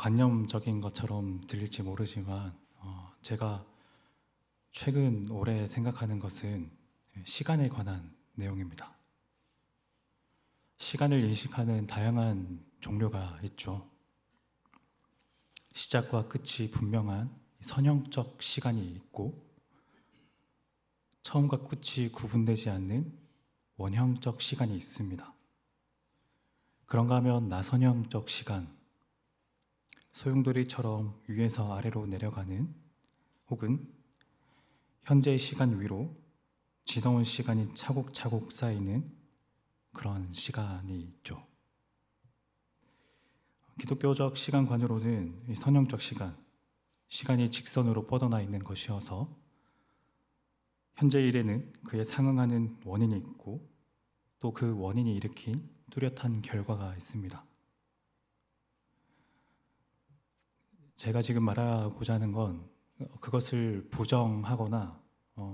관념적인 것처럼 들릴지 모르지만 제가 최근 올해 생각하는 것은 시간에 관한 내용입니다. 시간을 인식하는 다양한 종류가 있죠. 시작과 끝이 분명한 선형적 시간이 있고, 처음과 끝이 구분되지 않는 원형적 시간이 있습니다. 그런가 하면 나선형적 시간, 소용돌이처럼 위에서 아래로 내려가는, 혹은 현재의 시간 위로 지나온 시간이 차곡차곡 쌓이는 그런 시간이 있죠. 기독교적 시간관으로는 이 선형적 시간, 시간이 직선으로 뻗어나 있는 것이어서 현재 일에는 그에 상응하는 원인이 있고, 또 그 원인이 일으킨 뚜렷한 결과가 있습니다. 제가 지금 말하고자 하는 건 그것을 부정하거나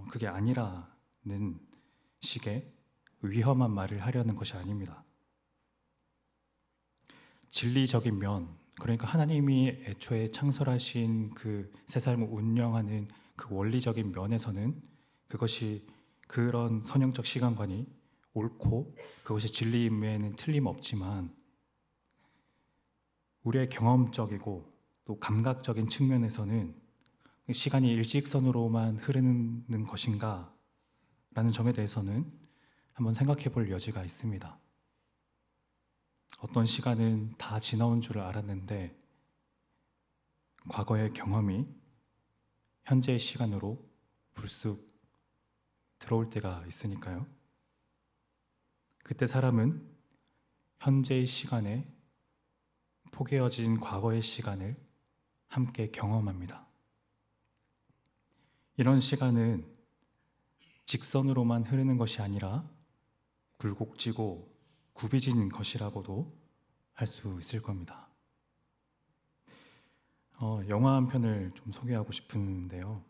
그게 아니라는 식의 위험한 말을 하려는 것이 아닙니다. 진리적인 면, 그러니까 하나님이 애초에 창설하신 그 새 삶을 운영하는 그 원리적인 면에서는 그것이, 그런 선형적 시간관이 옳고 그것이 진리임에는 틀림없지만, 우리의 경험적이고 또 감각적인 측면에서는 시간이 일직선으로만 흐르는 것인가 라는 점에 대해서는 한번 생각해 볼 여지가 있습니다. 어떤 시간은 다 지나온 줄 알았는데 과거의 경험이 현재의 시간으로 불쑥 들어올 때가 있으니까요. 그때 사람은 현재의 시간에 포개어진 과거의 시간을 함께 경험합니다. 이런 시간은 직선으로만 흐르는 것이 아니라 굴곡지고 굽이진 것이라고도 할 수 있을 겁니다. 영화 한 편을 좀 소개하고 싶은데요.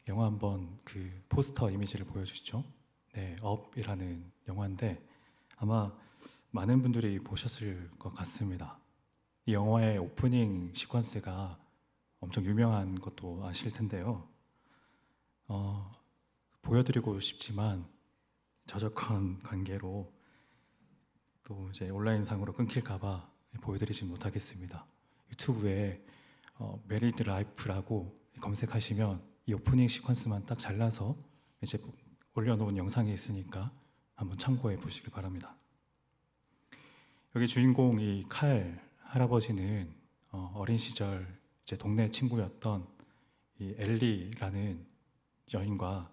영화 한번 그 포스터 이미지를 보여주시죠. 네, 업이라는 영화인데 아마 많은 분들이 보셨을 것 같습니다. 이 영화의 오프닝 시퀀스가 엄청 유명한 것도 아실 텐데요. 보여드리고 싶지만 저작권 관계로 또 이제 온라인상으로 끊길까봐 보여드리지 못하겠습니다. 유튜브에 메리드 라이프라고 검색하시면 이 오프닝 시퀀스만 딱 잘라서 이제 올려놓은 영상이 있으니까 한번 참고해 보시길 바랍니다. 여기 주인공 이 칼 할아버지는 어린 시절 제 동네 친구였던 이 엘리라는 여인과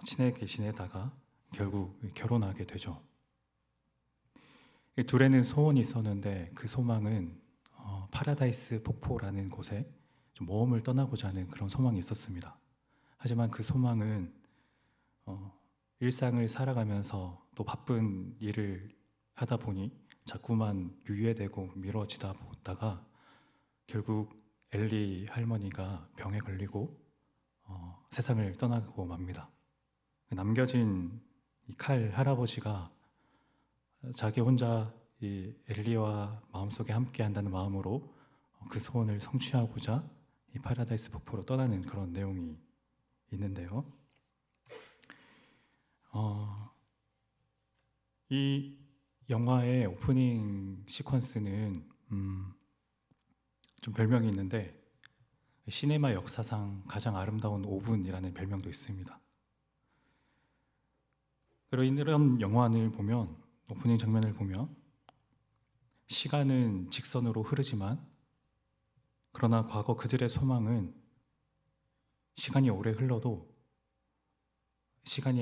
친하게 지내다가 결국 결혼하게 되죠. 이 둘에는 소원이 있었는데 그 소망은 파라다이스 폭포라는 곳에 좀 모험을 떠나고자 하는 그런 소망이 있었습니다. 하지만 그 소망은 일상을 살아가면서 또 바쁜 일을 하다 보니 자꾸만 유예되고 미뤄지다 보다가 결국 엘리 할머니가 병에 걸리고 세상을 떠나고 맙니다. 남겨진 이 칼 할아버지가 자기 혼자 이 엘리와 마음속에 함께 한다는 마음으로 그 소원을 성취하고자 이 파라다이스 폭포로 떠나는 그런 내용이 있는데요. 이 영화의 오프닝 시퀀스는 좀 별명이 있는데 시네마 역사상 가장 아름다운 5분이라는 별명도 있습니다. 그리고 이런 영화를 보면, 오프닝 장면을 보면 시간은 직선으로 흐르지만 그러나 과거 그들의 소망은 시간이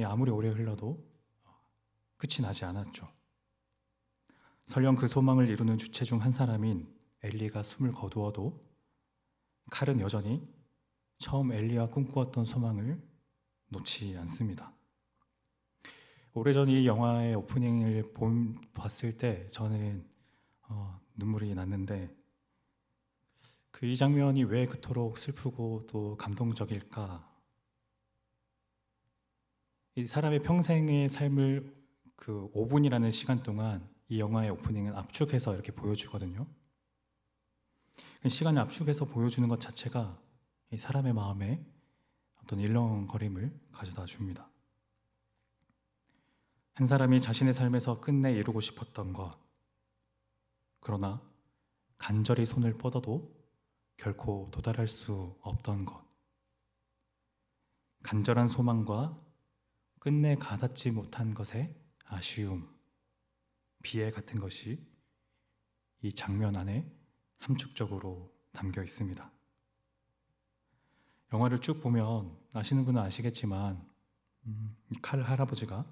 아무리 오래 흘러도 끝이 나지 않았죠. 설령 그 소망을 이루는 주체 중 한 사람인 엘리가 숨을 거두어도 칼은 여전히 처음 엘리와 꿈꾸었던 소망을 놓지 않습니다. 오래전 이 영화의 오프닝을 봤을 때 저는 눈물이 났는데, 그 이 장면이 왜 그토록 슬프고 또 감동적일까? 이 사람의 평생의 삶을 그 5분이라는 시간 동안 이 영화의 오프닝은 압축해서 이렇게 보여주거든요. 시간을 압축해서 보여주는 것 자체가 이 사람의 마음에 어떤 일렁거림을 가져다 줍니다. 한 사람이 자신의 삶에서 끝내 이루고 싶었던 것, 그러나 간절히 손을 뻗어도 결코 도달할 수 없던 것, 간절한 소망과 끝내 가닿지 못한 것의 아쉬움, 비애 같은 것이 이 장면 안에 함축적으로 담겨 있습니다. 영화를 쭉 보면 아시는 분은 아시겠지만 이 칼 할아버지가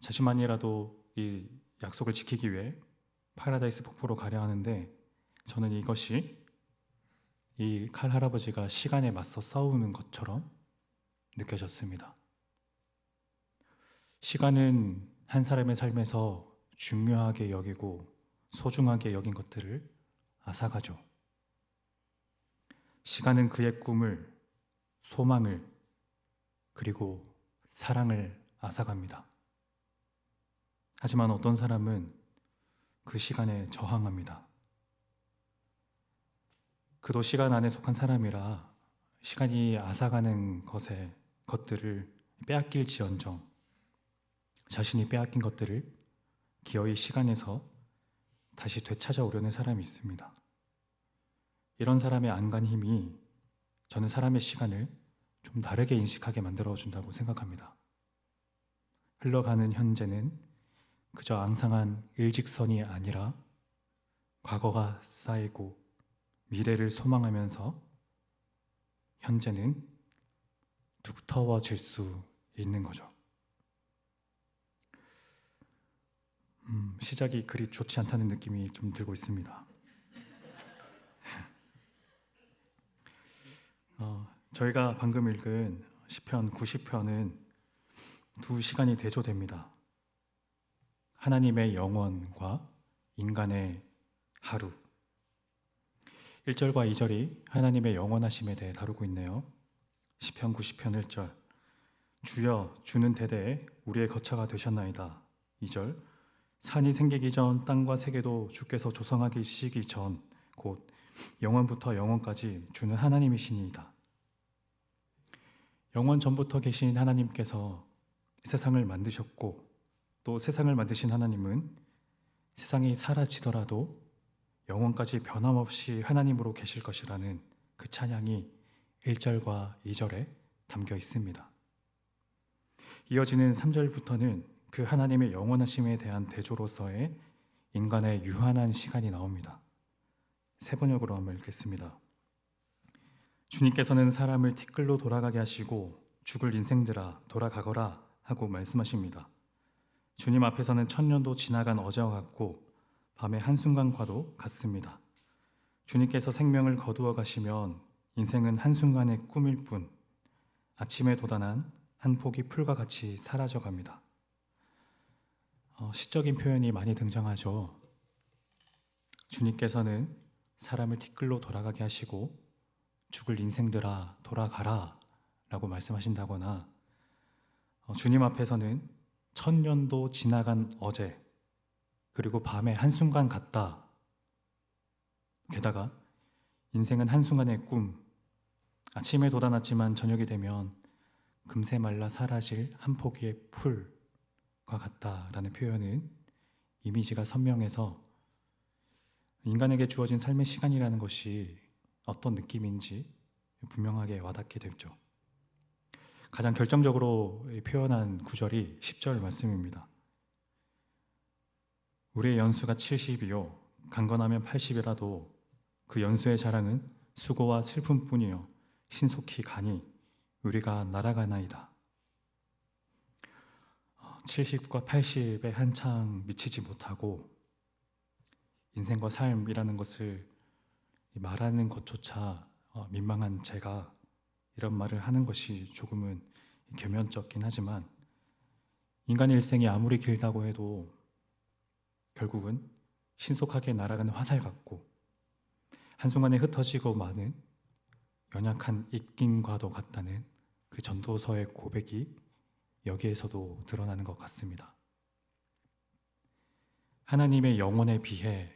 자신만이라도 이 약속을 지키기 위해 파라다이스 폭포로 가려 하는데, 저는 이것이 이 칼 할아버지가 시간에 맞서 싸우는 것처럼 느껴졌습니다. 시간은 한 사람의 삶에서 중요하게 여기고 소중하게 여긴 것들을 앗아가죠. 시간은 그의 꿈을, 소망을, 그리고 사랑을 앗아갑니다. 하지만 어떤 사람은 그 시간에 저항합니다. 그도 시간 안에 속한 사람이라 시간이 앗아가는 것들을 빼앗길지언정 자신이 빼앗긴 것들을 기어이 시간에서 다시 되찾아오려는 사람이 있습니다. 이런 사람의 안간힘이 저는 사람의 시간을 좀 다르게 인식하게 만들어준다고 생각합니다. 흘러가는 현재는 그저 앙상한 일직선이 아니라 과거가 쌓이고 미래를 소망하면서 현재는 두터워질 수 있는 거죠. 시작이 그리 좋지 않다는 느낌이 좀 들고 있습니다. 저희가 방금 읽은 시편 90편은 두 시간이 대조됩니다. 하나님의 영원과 인간의 하루. 1절과 2절이 하나님의 영원하심에 대해 다루고 있네요. 시편 90편 1절, 주여 주는 대대에 우리의 거처가 되셨나이다. 2절, 산이 생기기 전 땅과 세계도 주께서 조성하시기 전 곧 영원부터 영원까지 주는 하나님이시니이다. 영원 전부터 계신 하나님께서 세상을 만드셨고, 또 세상을 만드신 하나님은 세상이 사라지더라도 영원까지 변함없이 하나님으로 계실 것이라는 그 찬양이 1절과 2절에 담겨 있습니다. 이어지는 3절부터는 그 하나님의 영원하심에 대한 대조로서의 인간의 유한한 시간이 나옵니다. 세 번역으로 한번 읽겠습니다. 주님께서는 사람을 티끌로 돌아가게 하시고 죽을 인생들아 돌아가거라 하고 말씀하십니다. 주님 앞에서는 천년도 지나간 어제와 같고 밤의 한순간과도 같습니다. 주님께서 생명을 거두어 가시면 인생은 한순간의 꿈일 뿐 아침에 돋아난 한 포기 풀과 같이 사라져 갑니다. 시적인 표현이 많이 등장하죠. 주님께서는 사람을 티끌로 돌아가게 하시고 죽을 인생들아 돌아가라 라고 말씀하신다거나, 주님 앞에서는 천년도 지나간 어제 그리고 밤의 한순간 같다. 게다가 인생은 한순간의 꿈, 아침에 돋아났지만 저녁이 되면 금세 말라 사라질 한 포기의 풀과 같다라는 표현은 이미지가 선명해서 인간에게 주어진 삶의 시간이라는 것이 어떤 느낌인지 분명하게 와닿게 되죠. 가장 결정적으로 표현한 구절이 10절 말씀입니다. 우리의 연수가 70이요 강건하면 80이라도 그 연수의 자랑은 수고와 슬픔뿐이요 신속히 가니 우리가 날아가나이다. 70과 80에 한창 미치지 못하고 인생과 삶이라는 것을 말하는 것조차 민망한 제가 이런 말을 하는 것이 조금은 겸연쩍긴 하지만, 인간의 일생이 아무리 길다고 해도 결국은 신속하게 날아가는 화살 같고 한순간에 흩어지고 마는 연약한 입김과도 같다는 그 전도서의 고백이 여기에서도 드러나는 것 같습니다. 하나님의 영원에 비해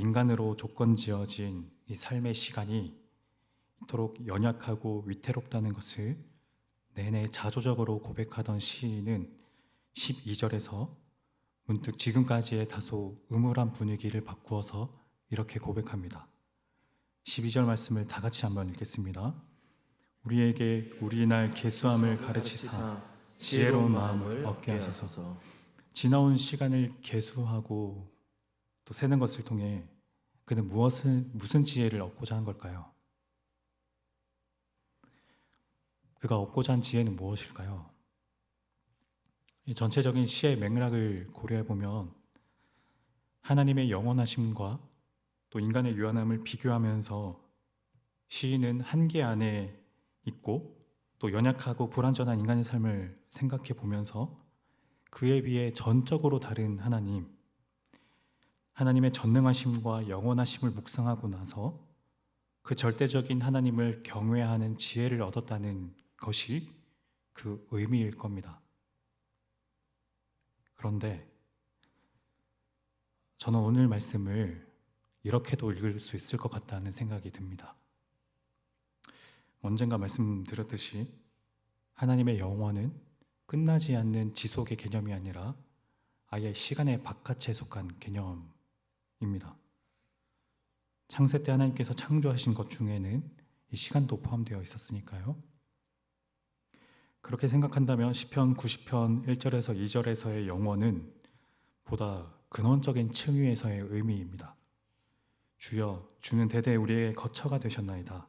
인간으로 조건 지어진 이 삶의 시간이 이토록 연약하고 위태롭다는 것을 내내 자조적으로 고백하던 시인은 12절에서 문득 지금까지의 다소 음울한 분위기를 바꾸어서 이렇게 고백합니다. 12절 말씀을 다 같이 한번 읽겠습니다. 우리에게 우리 날 계수함을 가르치사 지혜로운 마음을 얻게 하소서. 지나온 시간을 계수하고 또 세는 것을 통해 그는 무슨 지혜를 얻고자 한 걸까요? 그가 얻고자 한 지혜는 무엇일까요? 이 전체적인 시의 맥락을 고려해 보면 하나님의 영원하심과 또 인간의 유한함을 비교하면서 시인은 한계 안에 있고 또 연약하고 불완전한 인간의 삶을 생각해 보면서 그에 비해 전적으로 다른 하나님의 전능하심과 영원하심을 묵상하고 나서 그 절대적인 하나님을 경외하는 지혜를 얻었다는 것이 그 의미일 겁니다. 그런데 저는 오늘 말씀을 이렇게도 읽을 수 있을 것 같다는 생각이 듭니다. 언젠가 말씀드렸듯이 하나님의 영원은 끝나지 않는 지속의 개념이 아니라 아예 시간의 바깥에 속한 개념입니다. 창세 때 하나님께서 창조하신 것 중에는 이 시간도 포함되어 있었으니까요. 그렇게 생각한다면 시편 90편 1절에서 2절에서의 영원은 보다 근원적인 층위에서의 의미입니다. 주여, 주는 대대 우리의 거처가 되셨나이다.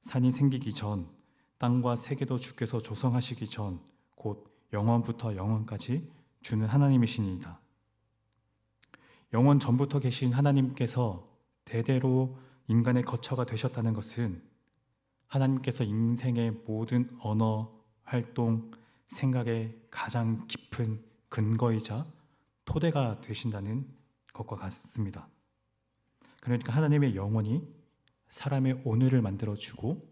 산이 생기기 전, 땅과 세계도 주께서 조성하시기 전, 곧 영원부터 영원까지 주는 하나님이시니이다. 영원 전부터 계신 하나님께서 대대로 인간의 거처가 되셨다는 것은 하나님께서 인생의 모든 언어, 활동, 생각의 가장 깊은 근거이자 토대가 되신다는 것과 같습니다. 그러니까 하나님의 영원이 사람의 오늘을 만들어주고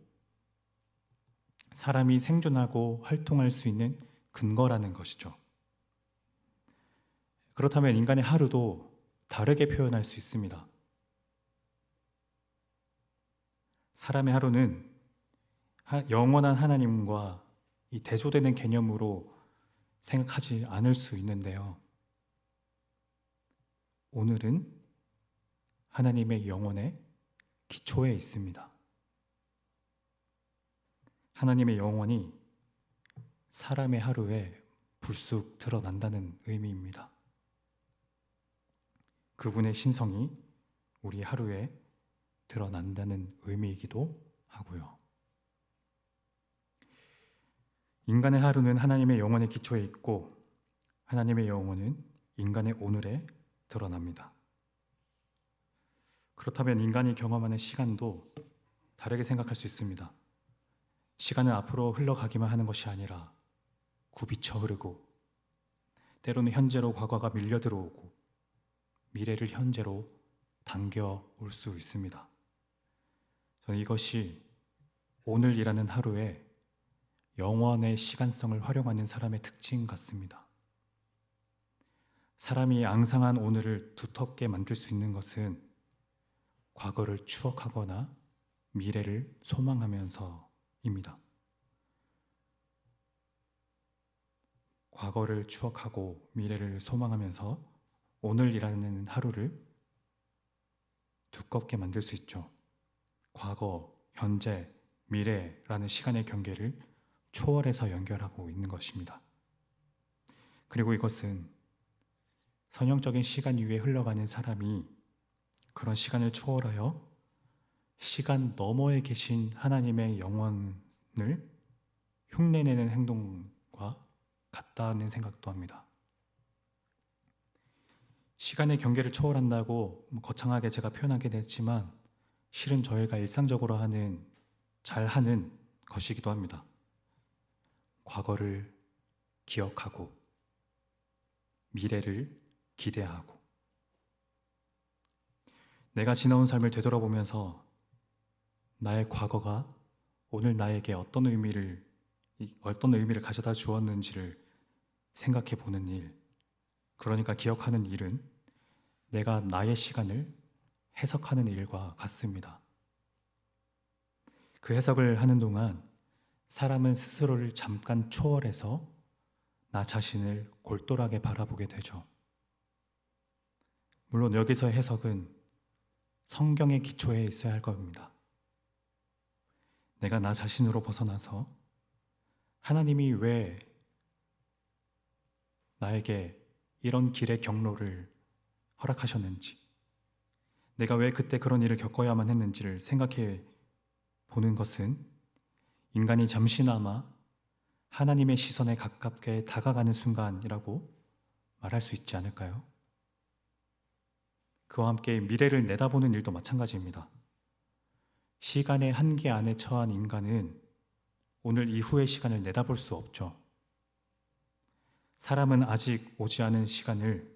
사람이 생존하고 활동할 수 있는 근거라는 것이죠. 그렇다면 인간의 하루도 다르게 표현할 수 있습니다. 사람의 하루는 영원한 하나님과 이 대조되는 개념으로 생각하지 않을 수 있는데요. 오늘은 하나님의 영원의 기초에 있습니다. 하나님의 영원이 사람의 하루에 불쑥 드러난다는 의미입니다. 그분의 신성이 우리 하루에 드러난다는 의미이기도 하고요. 인간의 하루는 하나님의 영원의 기초에 있고 하나님의 영혼은 인간의 오늘에 드러납니다. 그렇다면 인간이 경험하는 시간도 다르게 생각할 수 있습니다. 시간은 앞으로 흘러가기만 하는 것이 아니라 굽이쳐 흐르고 때로는 현재로 과거가 밀려 들어오고 미래를 현재로 당겨올 수 있습니다. 저는 이것이 오늘이라는 하루에 영원의 시간성을 활용하는 사람의 특징 같습니다. 사람이 앙상한 오늘을 두텁게 만들 수 있는 것은 과거를 추억하거나 미래를 소망하면서입니다. 과거를 추억하고 미래를 소망하면서 오늘이라는 하루를 두껍게 만들 수 있죠. 과거, 현재, 미래라는 시간의 경계를 초월해서 연결하고 있는 것입니다. 그리고 이것은 선형적인 시간 위에 흘러가는 사람이 그런 시간을 초월하여 시간 너머에 계신 하나님의 영원을 흉내내는 행동과 같다는 생각도 합니다. 시간의 경계를 초월한다고 거창하게 제가 표현하게 됐지만 실은 저희가 일상적으로 잘 하는 것이기도 합니다. 과거를 기억하고 미래를 기대하고 내가 지나온 삶을 되돌아보면서 나의 과거가 오늘 나에게 어떤 의미를 가져다 주었는지를 생각해 보는 일, 그러니까 기억하는 일은 내가 나의 시간을 해석하는 일과 같습니다. 그 해석을 하는 동안 사람은 스스로를 잠깐 초월해서 나 자신을 골똘하게 바라보게 되죠. 물론 여기서의 해석은 성경의 기초에 있어야 할 겁니다. 내가 나 자신으로 벗어나서 하나님이 왜 나에게 이런 길의 경로를 허락하셨는지, 내가 왜 그때 그런 일을 겪어야만 했는지를 생각해 보는 것은 인간이 잠시나마 하나님의 시선에 가깝게 다가가는 순간이라고 말할 수 있지 않을까요? 그와 함께 미래를 내다보는 일도 마찬가지입니다. 시간의 한계 안에 처한 인간은 오늘 이후의 시간을 내다볼 수 없죠. 사람은 아직 오지 않은 시간을,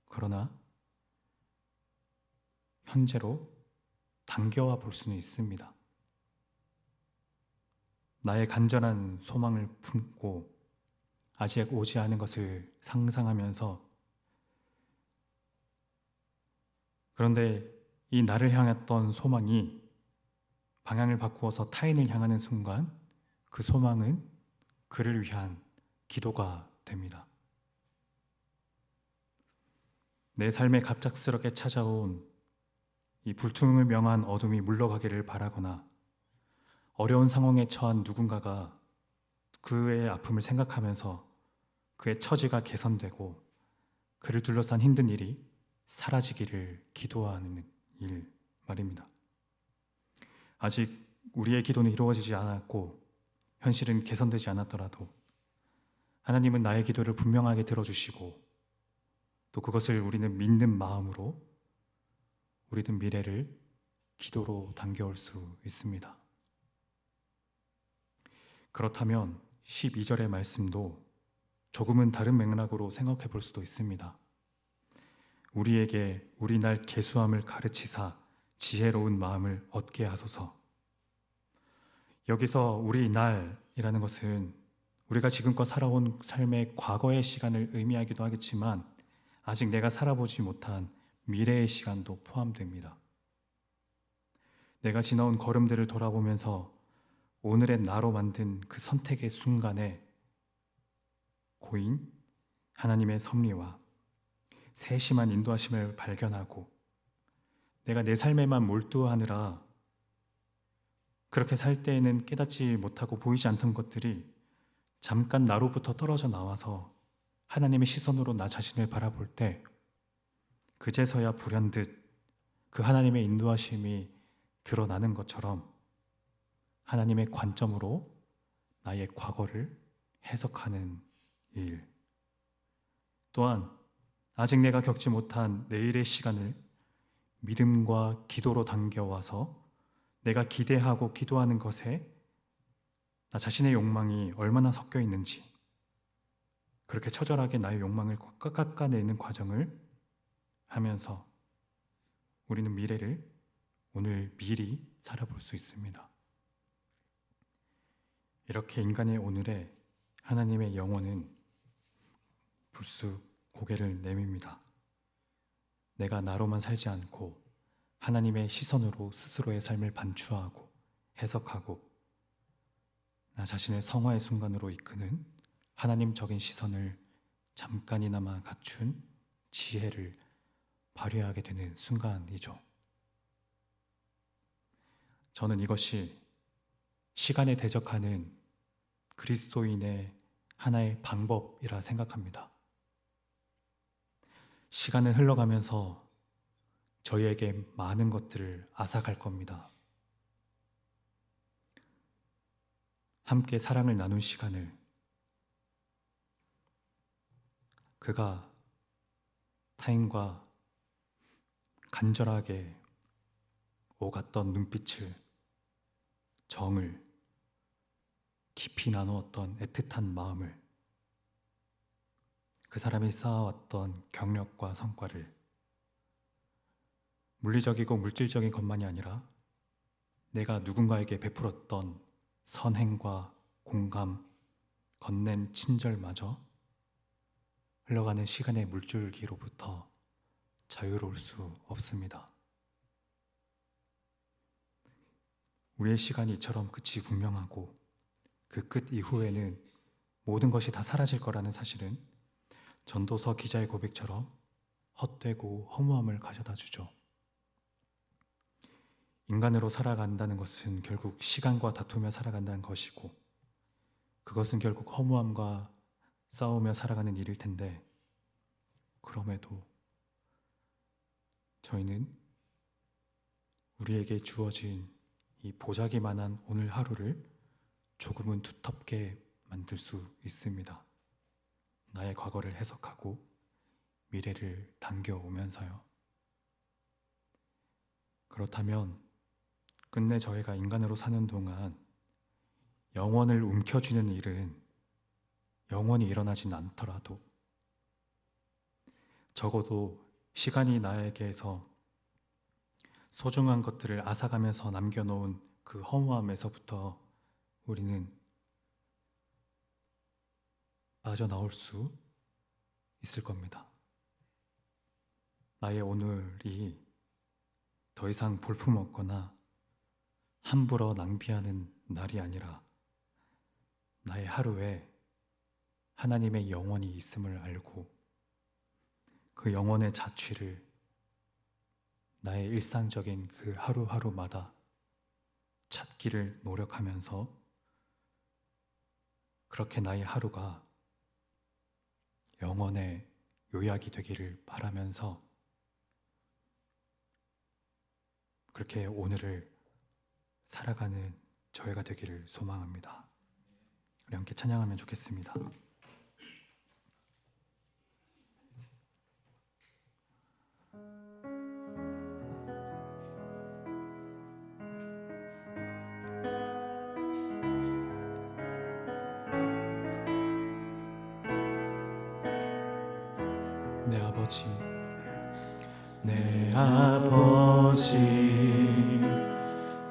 그러나 현재로 당겨와 볼 수는 있습니다. 나의 간절한 소망을 품고 아직 오지 않은 것을 상상하면서, 그런데 이 나를 향했던 소망이 방향을 바꾸어서 타인을 향하는 순간 그 소망은 그를 위한 기도가 됩니다. 내 삶에 갑작스럽게 찾아온 이 불투명한 어둠이 물러가기를 바라거나, 어려운 상황에 처한 누군가가 그의 아픔을 생각하면서 그의 처지가 개선되고 그를 둘러싼 힘든 일이 사라지기를 기도하는 일 말입니다. 아직 우리의 기도는 이루어지지 않았고 현실은 개선되지 않았더라도 하나님은 나의 기도를 분명하게 들어주시고, 또 그것을 우리는 믿는 마음으로 우리는 미래를 기도로 당겨올 수 있습니다. 그렇다면 12절의 말씀도 조금은 다른 맥락으로 생각해 볼 수도 있습니다. 우리에게 우리 날 계수함을 가르치사 지혜로운 마음을 얻게 하소서. 여기서 우리 날이라는 것은 우리가 지금껏 살아온 삶의 과거의 시간을 의미하기도 하겠지만 아직 내가 살아보지 못한 미래의 시간도 포함됩니다. 내가 지나온 걸음들을 돌아보면서 오늘의 나로 만든 그 선택의 순간에 고인 하나님의 섭리와 세심한 인도하심을 발견하고, 내가 내 삶에만 몰두하느라 그렇게 살 때에는 깨닫지 못하고 보이지 않던 것들이 잠깐 나로부터 떨어져 나와서 하나님의 시선으로 나 자신을 바라볼 때 그제서야 불현듯 그 하나님의 인도하심이 드러나는 것처럼 하나님의 관점으로 나의 과거를 해석하는 일, 또한 아직 내가 겪지 못한 내일의 시간을 믿음과 기도로 당겨와서 내가 기대하고 기도하는 것에 나 자신의 욕망이 얼마나 섞여 있는지, 그렇게 처절하게 나의 욕망을 깎아내는 과정을 하면서 우리는 미래를 오늘 미리 살아볼 수 있습니다. 이렇게 인간의 오늘에 하나님의 영혼은 불쑥 고개를 내밉니다. 내가 나로만 살지 않고 하나님의 시선으로 스스로의 삶을 반추하고 해석하고 나 자신을 성화의 순간으로 이끄는 하나님적인 시선을 잠깐이나마 갖춘 지혜를 발휘하게 되는 순간이죠. 저는 이것이 시간에 대적하는 그리스도인의 하나의 방법이라 생각합니다. 시간은 흘러가면서 저희에게 많은 것들을 앗아갈 겁니다. 함께 사랑을 나눈 시간을, 그가 타인과 간절하게 오갔던 눈빛을, 정을, 깊이 나누었던 애틋한 마음을, 그 사람이 쌓아왔던 경력과 성과를, 물리적이고 물질적인 것만이 아니라 내가 누군가에게 베풀었던 선행과 공감, 건넨 친절마저 흘러가는 시간의 물줄기로부터 자유로울 수 없습니다. 우리의 시간이 이처럼 끝이 분명하고 그 끝 이후에는 모든 것이 다 사라질 거라는 사실은 전도서 기자의 고백처럼 헛되고 허무함을 가져다 주죠. 인간으로 살아간다는 것은 결국 시간과 다투며 살아간다는 것이고, 그것은 결국 허무함과 싸우며 살아가는 일일 텐데, 그럼에도 저희는 우리에게 주어진 이 보자기만한 오늘 하루를 조금은 두텁게 만들 수 있습니다. 나의 과거를 해석하고 미래를 당겨오면서요. 그렇다면 끝내 저희가 인간으로 사는 동안 영원을 움켜쥐는 일은 영원히 일어나진 않더라도 적어도 시간이 나에게서 소중한 것들을 앗아가면서 남겨놓은 그 허무함에서부터 우리는 빠져나올 수 있을 겁니다. 나의 오늘이 더 이상 볼품없거나 함부로 낭비하는 날이 아니라 나의 하루에 하나님의 영원이 있음을 알고 그 영원의 자취를 나의 일상적인 그 하루하루마다 찾기를 노력하면서 그렇게 나의 하루가 영원의 요약이 되기를 바라면서 그렇게 오늘을 살아가는 저희가 되기를 소망합니다. 우리 함께 찬양하면 좋겠습니다. 내 아버지, 내 아버지,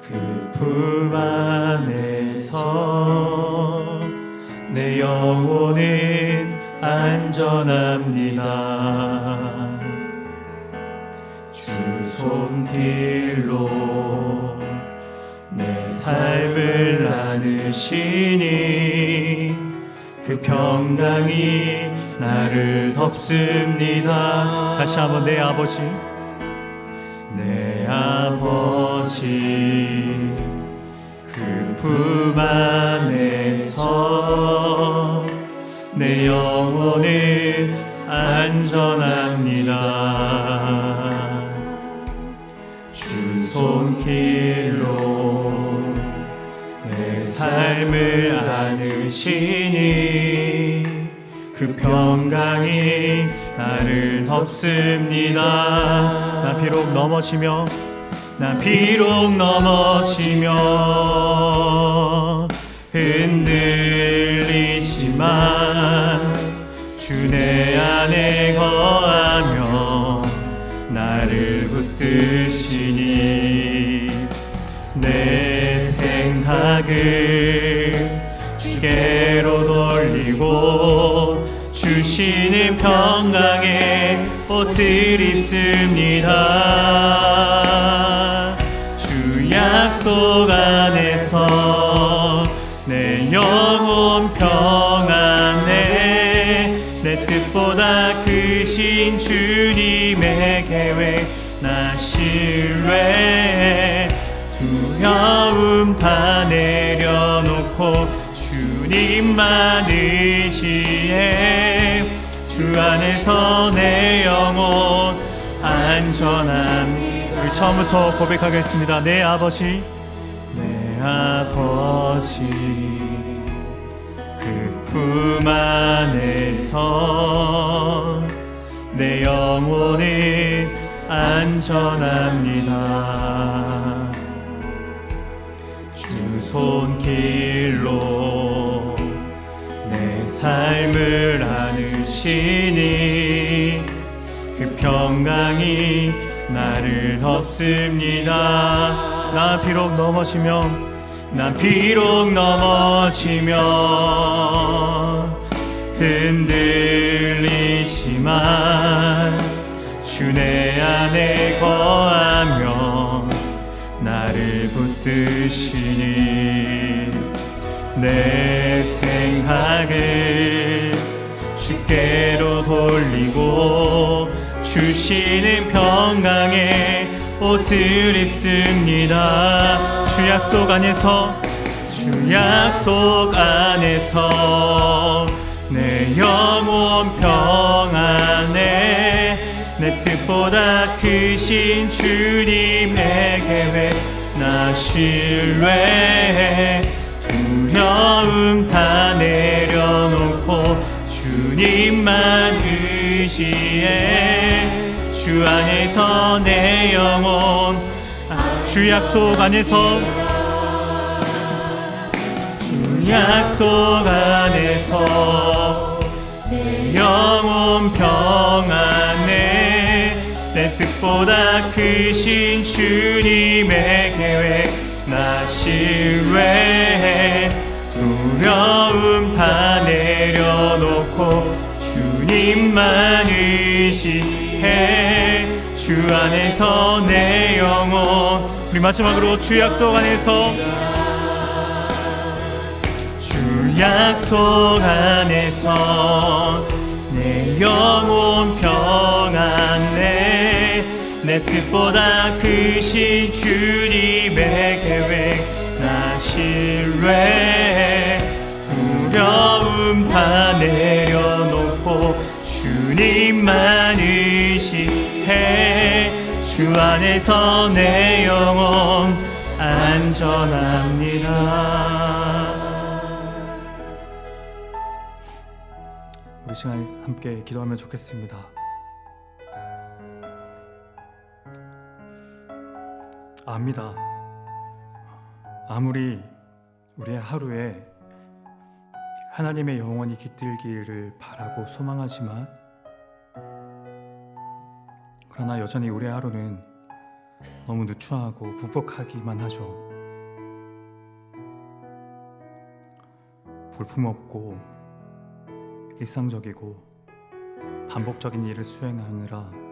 그 품 안에서 내 영혼은 안전합니다. 주 손길로 내 삶을 나누시니 그 평강이 나를 덮습니다. 다시 한번 내 아버지, 내 아버지, 그 품 안에서 내 영혼은 안전합니다. 주 손길로 내 삶을 안으시니 그 평강이 나를 덮습니다. 나 비록 넘어지며 흔들리지만 주 내 안에 거하며 나를 붙드시니 내 생각을 주께로 돌리고 주시는 평강의 옷을 입습니다. 주 약속 안에서 내 영혼 평안해. 내 뜻보다 크신 주님의 계획 나 신뢰해. 두려움 다 내려놓고 주님만 의지해. 주 안에서 내 영혼 안전합니다. 우리 처음부터 고백하겠습니다. 내 아버지, 내 아버지, 그 품 안에서 내 영혼은 안전합니다. 주 손길로 내 삶을 안으시니 그 평강이 나를 덮습니다. 나 비록 넘어지면 흔들리지만 주 내 안에 거하며 나를 붙 붙드시니 내 생각을 주께로 돌리고 주시는 평강의 옷을 입습니다. 주 약속 안에서 내 영혼 평안에 내 뜻보다 크신 주님의 계획 나 신뢰해 두려움 다 내려놓고 주님만 의지해 주 안에서 내 영혼 주 약속 안에서 내 영혼 평안에 내 뜻보다 크신 주님의 계획 나 신뢰해 두려움 다 내려놓고 주님만 의지해 주 안에서 내 영혼 우리 마지막으로 주 약속 안에서 내 영혼 평안에 내 뜻보다 크신 주님의 계획 나 신뢰해 두려움 다 내려놓고 주님만 의지해 주 안에서 내 영혼 안전합니다. 우리 시간 함께 기도하면 좋겠습니다. 압니다. 아무리 우리의 하루에 하나님의 영원히 깃들기를 바라고 소망하지만 그러나 여전히 우리의 하루는 너무 누추하고 부복하기만 하죠. 볼품없고 일상적이고 반복적인 일을 수행하느라